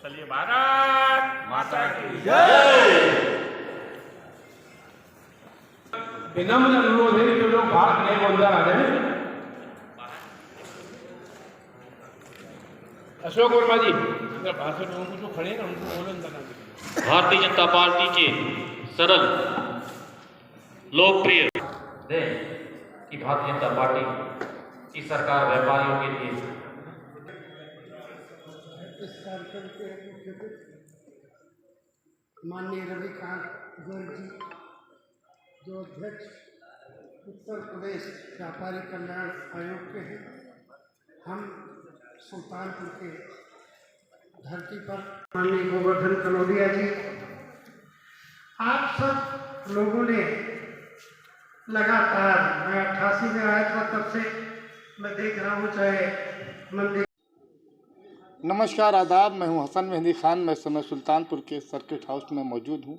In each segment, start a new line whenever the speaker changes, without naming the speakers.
चलिए, भारत माता की
विनम्र अनुरोध है कि लोग बाहर खड़े को अंदर आ जाए। अशोक वर्मा जी भाषण लोगों जो खड़े हैं ना उनको बोलो अंदर आने।
भारतीय जनता पार्टी के सरल लोकप्रिय
दें कि भारतीय जनता पार्टी की सरकार व्यापारियों के लिए
इस कार्यक्रम के मुख्य अतिथि माननीय रविकांत गोयल जी, जो अध्यक्ष उत्तर प्रदेश व्यापारी कल्याण आयोग के हैं, हम सुल्तानपुर के धरती पर माननीय गोवर्धन कनौदिया जी, आप सब लोगों ने लगातार, मैं 88 में आया था तब से मैं देख रहा हूँ, चाहे मंदिर।
नमस्कार, आदाब। मैं हूं हसन मेहंदी खान। मैं इस समय सुल्तानपुर के सर्किट हाउस में मौजूद हूं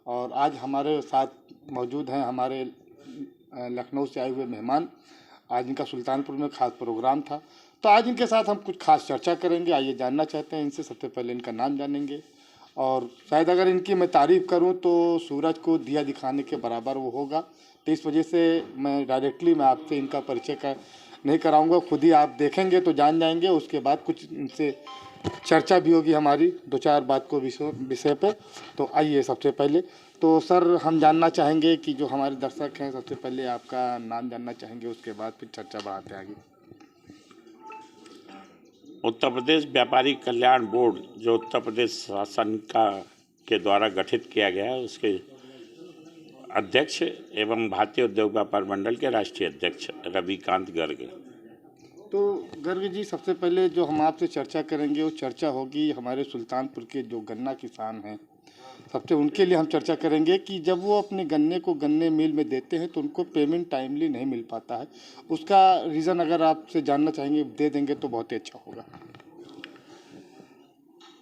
और आज हमारे साथ मौजूद हैं हमारे लखनऊ से आए हुए मेहमान। आज इनका सुल्तानपुर में खास प्रोग्राम था, तो आज इनके साथ हम कुछ खास चर्चा करेंगे। आइए जानना चाहते हैं इनसे। सबसे पहले इनका नाम जानेंगे और शायद अगर इनकी मैं तारीफ़ करूं तो सूरज को दिया दिखाने के बराबर वो होगा। तो इस वजह से मैं डायरेक्टली आपसे इनका परिचय नहीं कराऊंगा, खुद ही आप देखेंगे तो जान जाएंगे। उसके बाद कुछ इनसे चर्चा भी होगी हमारी, दो चार बात को विषय पे। तो आइए, सबसे पहले तो सर हम जानना चाहेंगे कि जो हमारे दर्शक हैं, सबसे पहले आपका नाम जानना चाहेंगे, उसके बाद फिर चर्चा बढ़ाते हैं आगे।
उत्तर प्रदेश व्यापारी कल्याण बोर्ड जो उत्तर प्रदेश शासन के द्वारा गठित किया गया है, उसके अध्यक्ष एवं भारतीय उद्योग व्यापार मंडल के राष्ट्रीय अध्यक्ष रविकांत गर्ग।
तो गर्ग जी, सबसे पहले जो हम आपसे चर्चा करेंगे वो चर्चा होगी हमारे सुल्तानपुर के जो गन्ना किसान हैं, सबसे उनके लिए हम चर्चा करेंगे कि जब वो अपने गन्ने को गन्ने मिल में देते हैं तो उनको पेमेंट टाइमली नहीं मिल पाता है। उसका रीज़न अगर आपसे जानना चाहेंगे, दे देंगे तो बहुत ही अच्छा होगा।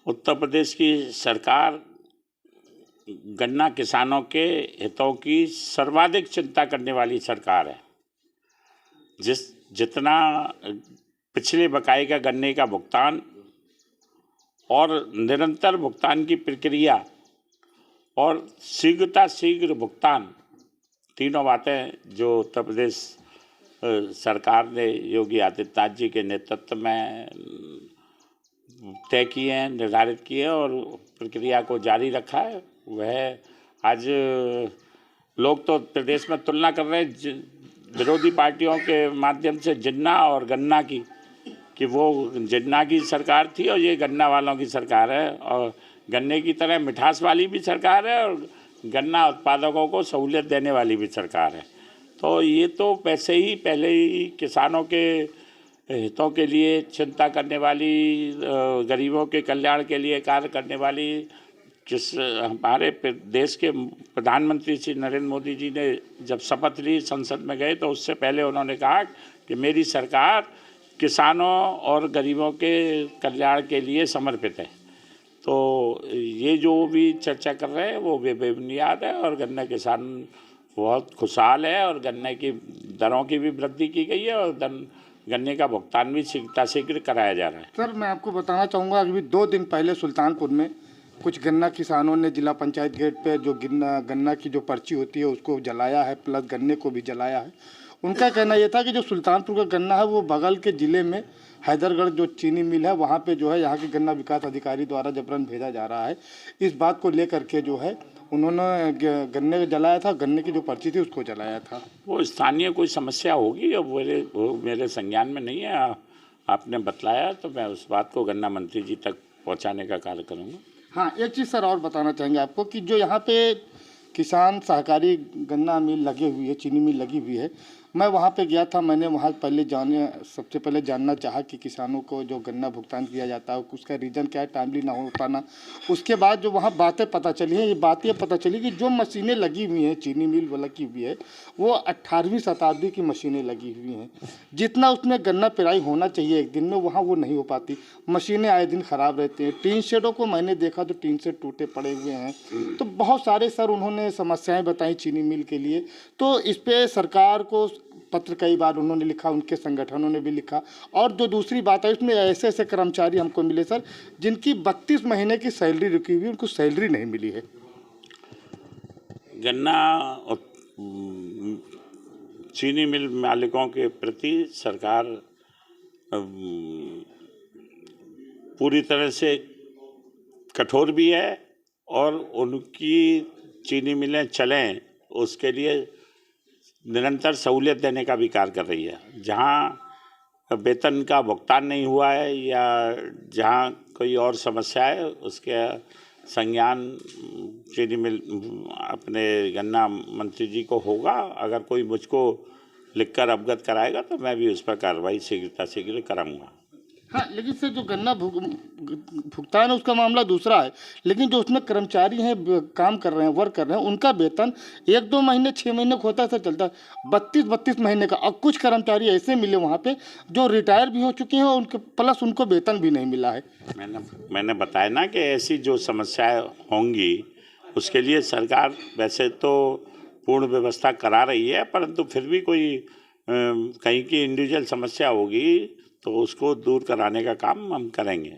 उत्तर प्रदेश की सरकार गन्ना किसानों के हितों की सर्वाधिक चिंता करने वाली सरकार है। जितना पिछले बकाये का गन्ने का भुगतान और निरंतर भुगतान की प्रक्रिया और शीघ्र भुगतान, तीनों बातें जो उत्तर प्रदेश सरकार ने योगी आदित्यनाथ जी के नेतृत्व में तय किए हैं, निर्धारित किए और प्रक्रिया को जारी रखा है, वह आज लोग तो प्रदेश में तुलना कर रहे हैं विरोधी पार्टियों के माध्यम से जिन्ना और गन्ना की, कि वो जिन्ना की सरकार थी और ये गन्ना वालों की सरकार है, और गन्ने की तरह मिठास वाली भी सरकार है और गन्ना उत्पादकों को सहूलियत देने वाली भी सरकार है। तो ये तो वैसे ही पहले ही किसानों के हितों के लिए चिंता करने वाली, गरीबों के कल्याण के लिए कार्य करने वाली, हमारे देश के प्रधानमंत्री श्री नरेंद्र मोदी जी ने जब शपथ ली, संसद में गए, तो उससे पहले उन्होंने कहा कि मेरी सरकार किसानों और गरीबों के कल्याण के लिए समर्पित है। तो ये जो भी चर्चा कर रहे हैं वो बेबुनियाद है और गन्ना किसान बहुत खुशहाल है और गन्ने की दरों की भी वृद्धि की गई है और गन्ने का भुगतान भी शीघ्र कराया जा रहा है।
सर, मैं आपको बताना चाहूँगा, अभी 2 दिन पहले सुल्तानपुर में कुछ गन्ना किसानों ने जिला पंचायत गेट पे जो गन्ना की जो पर्ची होती है उसको जलाया है, प्लस गन्ने को भी जलाया है। उनका कहना यह था कि जो सुल्तानपुर का गन्ना है वो बगल के ज़िले में हैदरगढ़ जो चीनी मिल है वहाँ पे जो है यहाँ के गन्ना विकास अधिकारी द्वारा जबरन भेजा जा रहा है। इस बात को लेकर के जो है उन्होंने गन्ने जलाया था, गन्ने की जो पर्ची थी उसको जलाया था।
वो स्थानीय कोई समस्या होगी, अब मेरे संज्ञान में नहीं है। आपने बतलाया तो मैं उस बात को गन्ना मंत्री जी तक पहुँचाने का कार्य करूँगा।
हाँ, एक चीज़ सर और बताना चाहेंगे आपको कि जो यहाँ पे किसान सहकारी गन्ना मिल लगी हुई है, चीनी मिल लगी हुई है, मैं वहाँ पे गया था। मैंने वहाँ सबसे पहले जानना चाहा कि किसानों को जो गन्ना भुगतान किया जाता है उसका रीज़न क्या है, टाइमली ना हो पाना। उसके बाद जो वहाँ बातें पता चली हैं, ये बात ये पता चली कि जो मशीनें लगी हुई हैं, चीनी मिल वो लगी हुई है, वो 18वीं शताब्दी की मशीनें लगी हुई हैं। जितना उसमें गन्ना पेराई होना चाहिए एक दिन में, वहाँ वो नहीं हो पाती। मशीनें आए दिन ख़राब रहती हैं। टीन शेडों को मैंने देखा तो टीन शेड टूटे पड़े हुए हैं। तो बहुत सारे सर उन्होंने समस्याएँ बताई चीनी मिल के लिए। तो इस पर सरकार को पत्र कई बार उन्होंने लिखा, उनके संगठनों ने भी लिखा। और जो दूसरी बात है, उसमें ऐसे ऐसे कर्मचारी हमको मिले सर जिनकी 32 महीने की सैलरी रुकी हुई, उनको सैलरी नहीं मिली है।
गन्ना चीनी मिल मालिकों के प्रति सरकार पूरी तरह से कठोर भी है और उनकी चीनी मिलें चलें उसके लिए निरंतर सहूलियत देने का भी कार्य कर रही है। जहाँ वेतन का भुगतान नहीं हुआ है या जहाँ कोई और समस्या है उसके संज्ञान चीनी मिल अपने गन्ना मंत्री जी को होगा। अगर कोई मुझको लिखकर अवगत कराएगा तो मैं भी उस पर कार्रवाई शीघ्र कराऊंगा।
हाँ, लेकिन सर जो गन्ना भुगतान है उसका मामला दूसरा है, लेकिन जो उसमें कर्मचारी हैं, काम कर रहे हैं, वर्क कर रहे हैं, उनका वेतन 1-2 महीने 6 महीने को होता है सर, चलता है 32 महीने का। और कुछ कर्मचारी ऐसे मिले वहाँ पे जो रिटायर भी हो चुके हैं और उनके प्लस उनको वेतन भी नहीं मिला है।
मैंने बताया ना कि ऐसी जो समस्याएं होंगी उसके लिए सरकार वैसे तो पूर्ण व्यवस्था करा रही है, परंतु फिर भी कोई कहीं की इंडिविजुअल समस्या होगी तो उसको दूर कराने का काम हम करेंगे।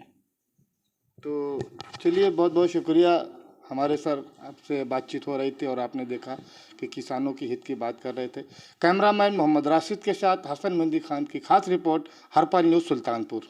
तो चलिए, बहुत बहुत शुक्रिया। हमारे सर आपसे बातचीत हो रही थी और आपने देखा कि किसानों की हित की बात कर रहे थे। कैमरामैन मोहम्मद राशिद के साथ हसन मेहंदी खान की खास रिपोर्ट, हरपल न्यूज़, सुल्तानपुर।